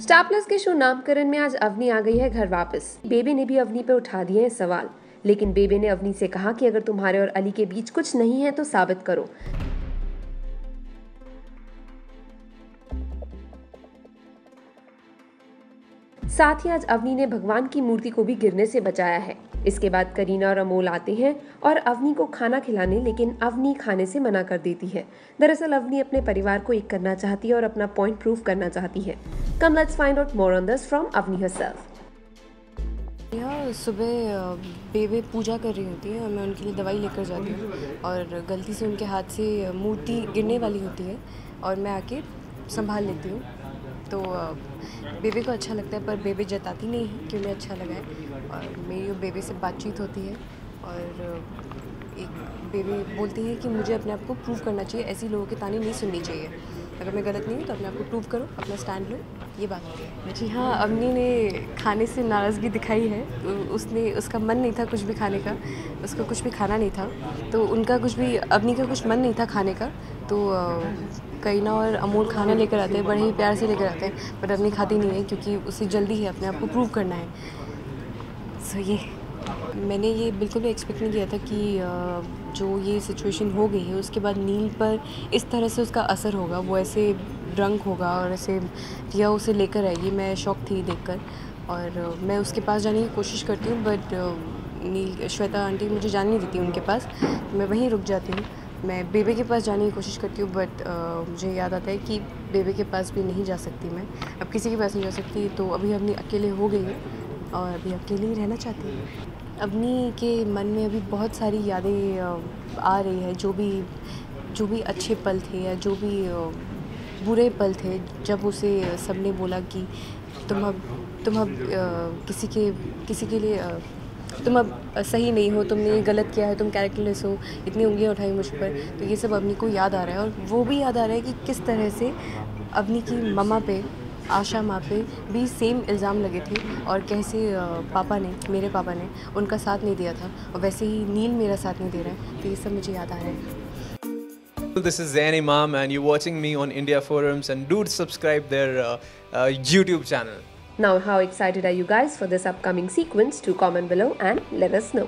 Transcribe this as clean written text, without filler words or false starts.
Star plus के show नामकरण में आज अवनी आ गई है घर वापस। बेबे ने भी अवनी पे उठा दिए हैं सवाल, लेकिन बेबे ने अवनी से कहा कि अगर तुम्हारे और अली के बीच कुछ नहीं है तो साबित करो। साथ ही आज अवनी ने भगवान की मूर्ति को भी गिरने से बचाया है। इसके बाद करीना और अमोल आते हैं और अवनी को खाना खिलाने, लेकिन अवनी खाने से मना कर देती है। दरअसल अवनी अपने परिवार को एक करना चाहती है और अपना पॉइंट प्रूव करना चाहती है। Come let's find out more on this from Avni herself. यहाँ सुबह बेबे पूजा कर रही होती है और मैं उनके लिए दवाई लेकर जाती हूँ और गलती से उनके हाथ से मूर्ति गिरने वाली होती है और मैं आके संभाल लेती हूँ। तो बेबे को अच्छा लगता है, पर बेबे जताती नहीं है कि उन्हें अच्छा लगा है और मेरी और बेबे से बातचीत होती है और एक बेबे बोलती है कि मुझे अपने आप को प्रूव करना चाहिए, ऐसी लोगों की ताने नहीं सुननी चाहिए। अगर मैं गलत नहीं हूँ तो अपने आप को प्रूव करो, अपना स्टैंड लो, ये बात होती है। जी हाँ, अवनी ने खाने से नाराज़गी दिखाई है। उसका मन नहीं था कुछ भी खाने का, उसको कुछ भी खाना नहीं था, तो उनका कुछ भी, अवनी का कुछ मन नहीं था खाने का। तो करीना और अमोल खाना लेकर आते हैं, बड़े ही प्यार से लेकर आते हैं, पर अवनी खाती नहीं है क्योंकि उसे जल्दी है अपने आप को प्रूव करना है। सो ये मैंने ये बिल्कुल भी एक्सपेक्ट नहीं किया था कि जो ये सिचुएशन हो गई है उसके बाद नील पर इस तरह से उसका असर होगा, वो ऐसे ड्रंक होगा और ऐसे रिया उसे लेकर आएगी। मैं शॉक थी देखकर और मैं उसके पास जाने की कोशिश करती हूँ, बट नील श्वेता आंटी मुझे जाने नहीं देती उनके पास, तो मैं वहीं रुक जाती हूँ। मैं बेबे के पास जाने की कोशिश करती हूँ, बट मुझे याद आता है कि बेबे के पास भी नहीं जा सकती मैं, अब किसी के पास नहीं जा सकती। तो अभी अवनी अकेले हो गई है और अभी अकेले ही रहना चाहती है। अवनी के मन में अभी बहुत सारी यादें आ रही है, जो भी अच्छे पल थे या जो भी बुरे पल थे, जब उसे सबने बोला कि तुम अब किसी के लिए तुम अब सही नहीं हो, तुमने ये गलत किया है, तुम कैरेक्टरलेस हो, इतनी उंगलियां उठाई मुझ पर। तो ये सब अवनी को याद आ रहा है और वो भी याद आ रहा है कि किस तरह से अवनी की मम्मा पे, आशा माँ पे भी सेम इल्ज़ाम लगे थे और कैसे मेरे पापा ने उनका साथ नहीं दिया था और वैसे ही नील मेरा साथ नहीं दे रहा है। तो ये सब मुझे याद आ रहा है। This is Zain Imam and you're watching me on India Forums, and do subscribe their YouTube channel. Now, how excited are you guys for this upcoming sequence? To comment below and let us know.